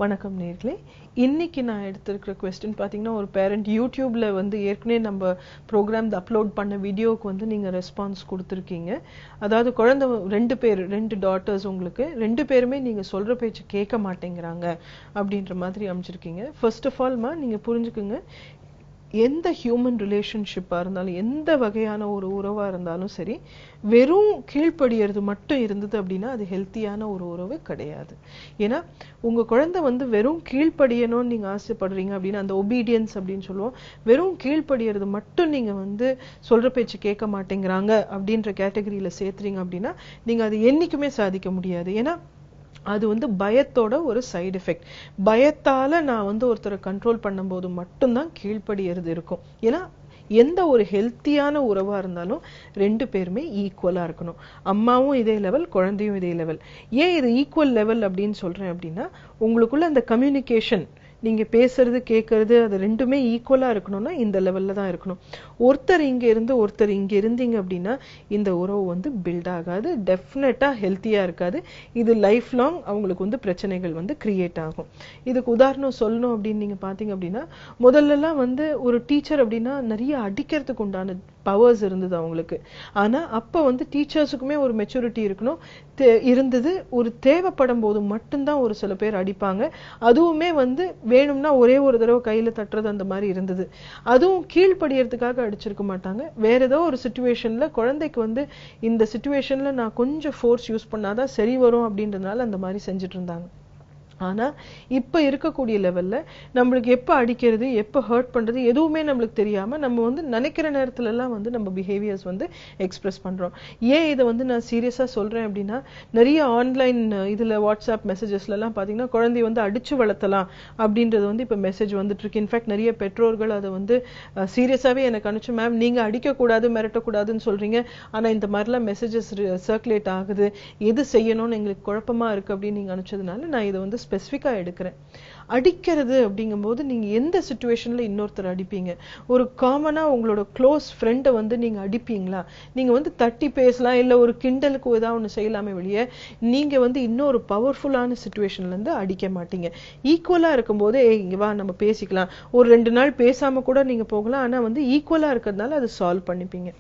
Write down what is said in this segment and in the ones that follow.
வணக்கம் நேர்களே. இன்னைக்கு நான் எடுத்திருக்கிற क्वेश्चन பாத்தீங்கன்னா ஒரு பேரண்ட் யூடியூப்ல வந்து ஏற்கனவே நம்ம ப்ரோக்ராம் அப்லோட் பண்ண வீடியோக்கு வந்து நீங்க ரெஸ்பான்ஸ் கொடுத்திருக்கீங்க. அதாவது குழந்தை ரெண்டு டாட்டர்ஸ் உங்களுக்கு ரெண்டு பேருமே நீங்க சொல்ற பேச்சு கேட்க மாட்டேங்கறாங்க அப்படின்ற மாதிரி அமைச்சிருக்கீங்க. ஃபர்ஸ்ட் ஆஃப் ஆல் நீங்க புரிஞ்சுக்குங்க, எந்த ஹியூமன் ரிலேஷன்ஷிப்பா இருந்தாலும் எந்த வகையான ஒரு உறவா இருந்தாலும் சரி, வெறும் கீழ்ப்படியறது மட்டும் இருந்தது அப்படின்னா அது ஹெல்த்தியான ஒரு உறவு கிடையாது. ஏன்னா உங்க குழந்தை வந்து வெறும் கீழ்ப்படியணும்னு நீங்க ஆசைப்படுறீங்க அப்படின்னா அந்த ஒபீடியன்ஸ் அப்படின்னு சொல்லுவோம். வெறும் கீழ்ப்படியறது மட்டும் நீங்க வந்து சொல்ற பேச்சு கேட்க மாட்டேங்கிறாங்க அப்படின்ற கேட்டகரியில சேர்த்துறீங்க அப்படின்னா நீங்க அது என்னைக்குமே சாதிக்க முடியாது. ஏன்னா அது வந்து பயத்தோட ஒரு சைடு எஃபெக்ட். பயத்தால நான் வந்து ஒருத்தரை கண்ட்ரோல் பண்ணும்போது மட்டும்தான் கீழ்ப்படியறது இருக்கும். ஏன்னா எந்த ஒரு ஹெல்த்தியான உறவா இருந்தாலும் ரெண்டு பேருமே ஈக்குவலா இருக்கணும். அம்மாவும் இதே லெவல், குழந்தையும் இதே லெவல். ஏன் இது ஈக்குவல் லெவல் அப்படின்னு சொல்றேன் அப்படின்னா, உங்களுக்குள்ள அந்த கம்யூனிகேஷன், நீங்க பேசுறது கேட்கறது அது ரெண்டுமே ஈக்குவலா இருக்கணும்னா இந்த லெவல்ல தான் இருக்கணும். ஒருத்தர் இங்க இருந்து ஒருத்தர் இங்க இருந்தீங்க அப்படின்னா இந்த உறவு வந்து பில்ட் ஆகாது, டெஃபினட்டா ஹெல்த்தியா இருக்காது. இது லைஃப் லாங் அவங்களுக்கு வந்து பிரச்சனைகள் வந்து கிரியேட் ஆகும். இதுக்கு உதாரணம் சொல்லணும் அப்படின்னு நீங்க பாத்தீங்க அப்படின்னா, முதல்லலாம் வந்து ஒரு டீச்சர் அப்படின்னா நிறைய அடிக்கிறதுக்கு உண்டான பவர்ஸ் இருந்தது அவங்களுக்கு. ஆனா அப்ப வந்து டீச்சர்ஸுக்குமே ஒரு மெச்சூரிட்டி இருக்கணும் இருந்தது. ஒரு தேவைப்படும் போது மட்டும்தான் ஒரு சில பேர் அடிப்பாங்க. அதுவுமே வந்து வேணும்னா ஒரே ஒரு தடவை கையில தட்டுறது அந்த மாதிரி இருந்தது. அதுவும் கீழ்ப்படியறதுக்காக அடிச்சிருக்க மாட்டாங்க. வேற ஏதோ ஒரு சிச்சுவேஷன்ல குழந்தைக்கு வந்து இந்த சிச்சுவேஷன்ல நான் கொஞ்சம் ஃபோர்ஸ் யூஸ் பண்ணாதான் சரி வரும் அப்படின்றதுனால அந்த மாதிரி செஞ்சுட்டு இருந்தாங்க. ஆனா இப்ப இருக்கக்கூடிய லெவல்ல நம்மளுக்கு எப்ப அடிக்கிறது எப்ப ஹர்ட் பண்றது எதுவுமே நம்மளுக்கு தெரியாம நம்ம வந்து நினைக்கிற நேரத்துல எல்லாம் வந்து நம்ம பிஹேவியர்ஸ் வந்து எக்ஸ்பிரஸ் பண்றோம். ஏன் இதை வந்து நான் சீரியஸா சொல்றேன் அப்படின்னா, நிறைய ஆன்லைன் இதுல வாட்ஸ்அப் மெசேஜஸ்ல எல்லாம் பாத்தீங்கன்னா குழந்தைய வந்து அடிச்சு வளர்த்தலாம் அப்படின்றது வந்து இப்ப மெசேஜ் வந்துட்டு இருக்கு. இன்ஃபேக்ட் நிறைய பெற்றோர்கள் அதை வந்து சீரியஸாவே எனக்கு அனுப்பிச்சு, மேம் நீங்க அடிக்கக்கூடாது மிரட்டக்கூடாதுன்னு சொல்றீங்க, ஆனா இந்த மாதிரிலாம் மெசேஜஸ் சர்க்குலேட் ஆகுது, எது செய்யணும்னு எங்களுக்கு குழப்பமா இருக்கு அப்படின்னு நீங்க அனுப்பிச்சதுனால நான் இதை வந்து ஸ்பெசிஃபிக்கா எடுக்கிறேன். அடிக்கிறது அப்படிங்கும்போது நீங்க எந்த சிச்சுவேஷன்ல இன்னொருத்தர் அடிப்பீங்க? ஒரு காமனா உங்களோட க்ளோஸ் ஃப்ரெண்டை வந்து நீங்க அடிப்பீங்களா? நீங்க வந்து தட்டி பேசலாம், இல்ல ஒரு கிண்டலுக்கு ஏதாவது ஒண்ணு செய்யலாமே வெளியே நீங்க வந்து இன்னொரு பவர்ஃபுல்லான சிச்சுவேஷன்ல இருந்து அடிக்க மாட்டீங்க. ஈக்குவலா இருக்கும்போது இங்க வா நம்ம பேசிக்கலாம், ஒரு 2 நாள் பேசாம கூட நீங்க போகலாம். ஆனா வந்து ஈக்குவலா இருக்கிறதுனால அதை சால்வ் பண்ணிப்பீங்க.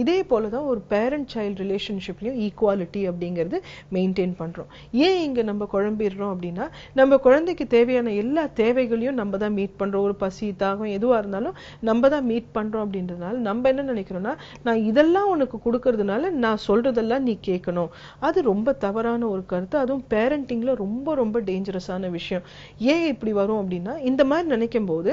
இதே போலதான் ஒரு பேரண்ட் சைல்டு ரிலேஷன்ஷிப்லயும் ஈக்குவாலிட்டி அப்படிங்கிறது மெயின்டைன் பண்றோம். ஏன் இங்க நம்ம குழம்பிடுறோம் அப்படின்னா, நம்ம குழந்தைக்கு தேவையான எல்லா தேவைகளையும் நம்ம தான் மீட் பண்றோம். ஒரு பசி தாகம் எதுவா இருந்தாலும் நம்ம தான் மீட் பண்றோம் அப்படின்றதுனால நம்ம என்ன நினைக்கிறோம்னா, நான் இதெல்லாம் உனக்கு கொடுக்கறதுனால நான் சொல்றதெல்லாம் நீ கேட்கணும். அது ரொம்ப தவறான ஒரு கருத்து. அதுவும் பேரண்டிங்ல ரொம்ப ரொம்ப டேஞ்சரஸான விஷயம். ஏன் இப்படி வரும் அப்படின்னா, இந்த மாதிரி நினைக்கும் போது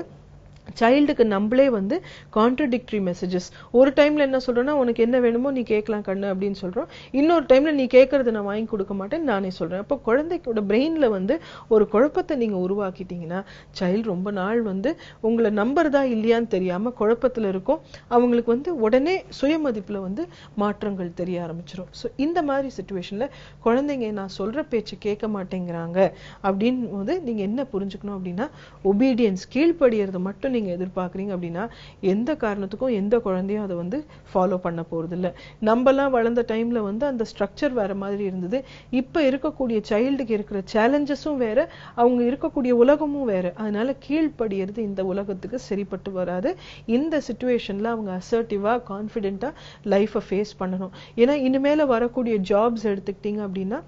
சைல்டுக்கு நம்மளே வந்து கான்ட்ரடிக்டரி மெசேஜஸ், ஒரு டைம்ல என்ன சொல்றோம்னா உனக்கு என்ன வேணுமோ நீ கேட்கலாம் கண்ணு அப்படின்னு சொல்றோம், இன்னொரு டைம்ல நீ கேட்கறது நான் வாங்கி கொடுக்க மாட்டேன் நானே சொல்றேன். அப்போ குழந்தையோட பிரெயின்ல வந்து ஒரு குழப்பத்தை நீங்க உருவாக்கிட்டீங்கன்னா சைல்டு ரொம்ப நாள் வந்து உங்களை நம்புறதா இல்லையான்னு தெரியாம குழப்பத்துல இருக்கும். அவங்களுக்கு வந்து உடனே சுயமதிப்புல வந்து மாற்றங்கள் தெரிய ஆரம்பிச்சிடும். ஸோ இந்த மாதிரி சிச்சுவேஷன்ல குழந்தைங்க நான் சொல்ற பேச்சு கேட்க மாட்டேங்கிறாங்க அப்படின்னு போது நீங்க என்ன புரிஞ்சுக்கணும் அப்படின்னா, ஒபீடியன்ஸ் கீழ்ப்படியறது மட்டும் நீங்க எதிர்பார்க்கறீங்க அப்படின்னா எந்த காரணத்துக்கும் எந்த குழந்தையும் அதை வந்து ஃபாலோ பண்ண போறது இல்ல. நம்மலாம் வளர்ந்த டைம்ல வந்து அந்த ஸ்ட்ரக்சர் வேற மாதிரி இருந்தது. இப்ப இருக்கக்கூடிய சைல்டுக்கு இருக்கிற சேலஞ்சஸும் வேற, அவங்க இருக்கக்கூடிய உலகமும் வேற. அதனால கீழ்ப்படியறது இந்த உலகத்துக்கு சரிப்பட்டு வராது. இந்த சிச்சுவேஷன்ல அவங்க அசர்ட்டிவா கான்ஃபிடென்ட்டா லைஃபை ஃபேஸ் பண்ணணும். ஏன்னா இனிமேல வரக்கூடிய ஜாப்ஸ் எடுத்துக்கிட்டீங்க அப்படின்னா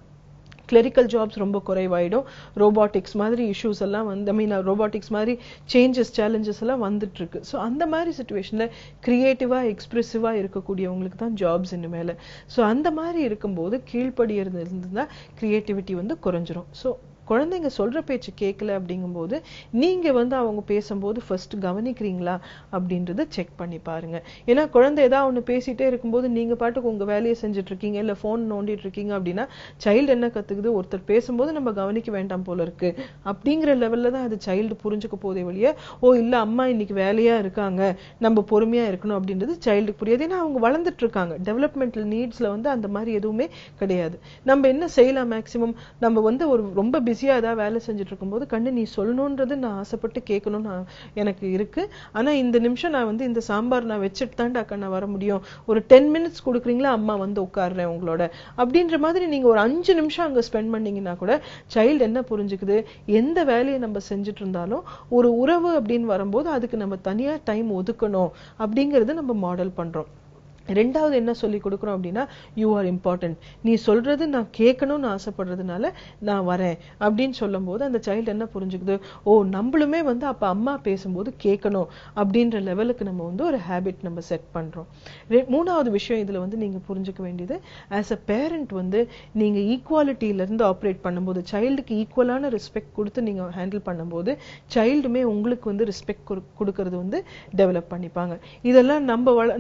கிளரிக்கல் ஜாப்ஸ் ரொம்ப குறைவாயிடும். ரோபாட்டிக்ஸ் மாதிரி இஷ்யூஸ் எல்லாம் வந்து ரோபாட்டிக்ஸ் மாதிரி சேலஞ்சஸ் எல்லாம் வந்துட்டு இருக்கு. ஸோ அந்த மாதிரி சிச்சுவேஷன்ல கிரியேட்டிவா எக்ஸ்பிரசிவா இருக்கக்கூடியவங்களுக்கு தான் ஜாப்ஸ் இனிமேல. ஸோ அந்த மாதிரி இருக்கும்போது கீழ்ப்படியறது இருந்தா கிரியேட்டிவிட்டி வந்து குறைஞ்சிரும். ஸோ குழந்தைங்க சொல்ற பேச்சு கேட்கல அப்படிங்கும்போது நீங்க வந்து அவங்க பேசும்போது ஃபர்ஸ்ட் கவனிக்கிறீங்களா அப்படின்றத செக் பண்ணி பாருங்க. ஏன்னா குழந்தை ஏதாவது ஒண்ணு பேசிட்டே இருக்கும்போது நீங்க பாட்டுக்கு உங்க வேலையை செஞ்சுட்டு இருக்கீங்க, இல்ல போன் நோண்டிட்டு இருக்கீங்க அப்படின்னா சைல்டு என்ன கத்துக்குது, ஒருத்தர் பேசும்போது நம்ம கவனிக்க வேண்டாம் போல இருக்கு அப்படிங்கிற லெவல்ல தான் அது சைல்டு புரிஞ்சுக்க போதே வழிய, ஓ இல்ல அம்மா இன்னைக்கு வேலையா இருக்காங்க நம்ம பொறுமையா இருக்கணும் அப்படின்றது சைல்டுக்கு புரியாது. ஏன்னா அவங்க வளர்ந்துட்டு இருக்காங்க. டெவலப்மெண்டல் நீட்ஸ்ல வந்து அந்த மாதிரி எதுவுமே கிடையாது. நம்ம என்ன செய்யலாம், மேக்சிமம் நம்ம வந்து ஒரு ரொம்ப பிஸியா ஏதாவது வேலை செஞ்சுட்டு இருக்கும்போது கண்ணு நீ சொல்லணும்ன்றது நான் ஆசைப்பட்டு கேட்கணும்னு எனக்கு இருக்கு, ஆனா இந்த நிமிஷம் நான் வந்து இந்த சாம்பார் நான் வச்சுட்டு தான்டா கண்ணா வர முடியும், ஒரு 10 மினிட்ஸ் கொடுக்குறீங்களா, அம்மா வந்து உட்கார்றேன் உங்களோட அப்படின்ற மாதிரி நீங்க ஒரு 5 நிமிஷம் அங்க ஸ்பெண்ட் பண்ணீங்கன்னா கூட சைல்டு என்ன புரிஞ்சுக்குது, எந்த வேலையை நம்ம செஞ்சுட்டு இருந்தாலும் ஒரு உறவு அப்படின்னு வரும்போது அதுக்கு நம்ம தனியா டைம் ஒதுக்கணும் அப்படிங்கறது நம்ம மாடல் பண்றோம். ரெண்டாவது என்ன சொல்லி கொடுக்குறோம் அப்படின்னா, யூ ஆர் இம்பார்ட்டன்ட், நீ சொல்றது நான் கேட்கணும்னு ஆசைப்படுறதுனால நான் வரேன் அப்படின்னு சொல்லும் போது அந்த சைல்டு என்ன புரிஞ்சுக்குது, ஓ நம்மளுமே வந்து அப்ப அம்மா பேசும்போது கேட்கணும் அப்படின்ற லெவலுக்கு நம்ம வந்து ஒரு ஹேபிட் நம்ம செட் பண்றோம். மூணாவது விஷயம் இதுல வந்து நீங்க புரிஞ்சுக்க வேண்டியது, ஆஸ் அ பேரண்ட் வந்து நீங்க ஈக்குவாலிட்டியில இருந்து ஆப்ரேட் பண்ணும்போது, சைல்டுக்கு ஈக்குவலான ரெஸ்பெக்ட் கொடுத்து நீங்க ஹேண்டில் பண்ணும்போது சைல்டுமே உங்களுக்கு வந்து ரெஸ்பெக்ட் கொடுக்கறது வந்து டெவலப் பண்ணிப்பாங்க. இதெல்லாம்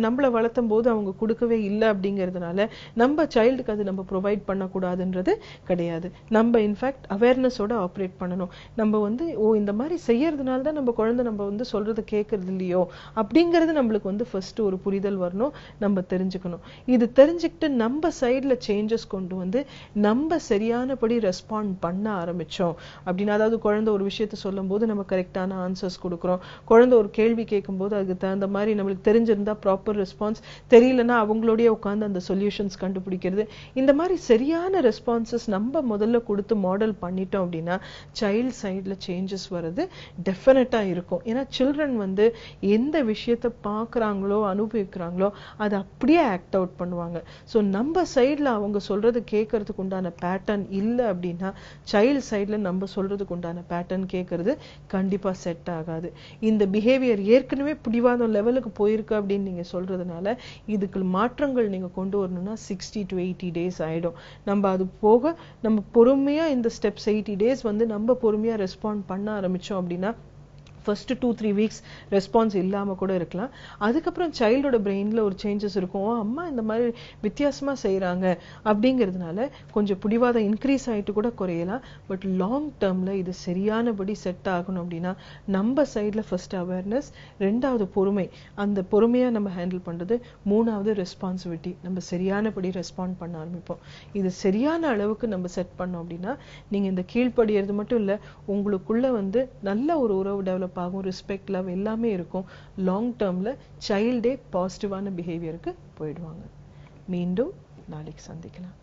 நம்மள வளர்த்தும் போது அவங்க கொடுக்கவே இல்லை அப்படிங்கிறதுனால நம்ம சைல்டுக்கு அது நம்ம ப்ரொவைட் பண்ணக்கூடாதுன்றது கிடையாது. நம்ம இன்ஃபேக்ட் அவேர்னஸோட ஆப்ரேட் பண்ணணும். நம்ம வந்து ஓ இந்த மாதிரி செய்யறதுனால தான் நம்ம குழந்தை நம்ம வந்து சொல்றது கேட்கறது இல்லையோ அப்படிங்கிறது நம்மளுக்கு வந்து ஃபர்ஸ்ட் ஒரு புரிதல் வரணும், நம்ம தெரிஞ்சுக்கணும். இது தெரிஞ்சுக்கிட்டு நம்ம சைட்ல சேஞ்சஸ் கொண்டு வந்து நம்ம சரியானபடி ரெஸ்பாண்ட் பண்ண ஆரம்பிச்சோம் அப்படின்னா, அதாவது குழந்தை ஒரு விஷயத்த சொல்லும் போது நம்ம கரெக்டான ஆன்சர்ஸ் கொடுக்குறோம், குழந்தை ஒரு கேள்வி கேட்கும் போது அதுக்கு தகுந்த மாதிரி நம்மளுக்கு தெரிஞ்சிருந்தா ப்ராப்பர் ரெஸ்பான்ஸ், தெரியலன்னா அவங்களோடய உட்கார்ந்து அந்த சொல்யூஷன்ஸ் கண்டுபிடிக்கிறது, இந்த மாதிரி சரியான ரெஸ்பான்சஸ் நம்ம முதல்ல கொடுத்து மாடல் பண்ணிட்டோம் அப்படின்னா சைல்ட் சைட்ல சேஞ்சஸ் வர்றது டெஃபினட்டா இருக்கும். ஏன்னா சில்ட்ரன் வந்து எந்த விஷயத்த பார்க்குறாங்களோ அனுபவிக்கிறாங்களோ அதை அப்படியே ஆக்ட் அவுட் பண்ணுவாங்க. ஸோ நம்ம சைட்ல அவங்க சொல்றது கேட்கறதுக்கு உண்டான பேட்டர்ன் இல்லை அப்படின்னா சைல்ட் சைட்ல நம்ம சொல்றதுக்கு உண்டான பேட்டர்ன் கேட்கறது கண்டிப்பா செட் ஆகாது. இந்த பிஹேவியர் ஏற்கனவே பிடிவாதம் லெவலுக்கு போயிருக்கு அப்படின்னு நீங்க சொல்றதுனால இதுக்கு மாற்றங்கள் நீங்க கொண்டு வரணும்னா 60 to 80 days ஆயிடும். நம்ம அது போக நம்ம பொறுமையா இந்த ஸ்டெப்ஸ் 80 days வந்து நம்ம பொறுமையா ரெஸ்பாண்ட் பண்ண ஆரம்பிச்சோம் அப்படின்னா ஃபர்ஸ்ட் 2-3 வீக்ஸ் ரெஸ்பான்ஸ் இல்லாம கூட இருக்கலாம். அதுக்கப்புறம் சைல்டோட பிரெயின்ல ஒரு சேஞ்சஸ் இருக்கும், அம்மா இந்த மாதிரி வித்தியாசமா செய்யறாங்க அப்படிங்கிறதுனால கொஞ்சம் பிடிவாதம் இன்க்ரீஸ் ஆயிட்டு கூட குறையலாம். பட் லாங் டேர்ம்ல இது சரியானபடி செட் ஆகணும் அப்படின்னா நம்ம சைட்ல ஃபர்ஸ்ட் அவேர்னஸ், ரெண்டாவது பொறுமை, அந்த பொறுமையா நம்ம ஹேண்டில் பண்றது, மூணாவது ரெஸ்பான்சிபிலிட்டி, நம்ம சரியானபடி ரெஸ்பாண்ட் பண்ண ஆரம்பிப்போம். இது சரியான அளவுக்கு நம்ம செட் பண்ணோம் அப்படின்னா நீங்க இந்த கீழ்ப்படியறது மட்டும் இல்ல, உங்களுக்குள்ள வந்து நல்ல ஒரு உறவு டெவலப் ஆகும், ரெஸ்பெக்ட், லவ் எல்லாமே இருக்கும். லாங் டேர்ம்ல சைல்டே பாசிட்டிவான பிஹேவியருக்கு போயிடுவாங்க. மீண்டும் நாளைக்கு சந்திக்கலாம்.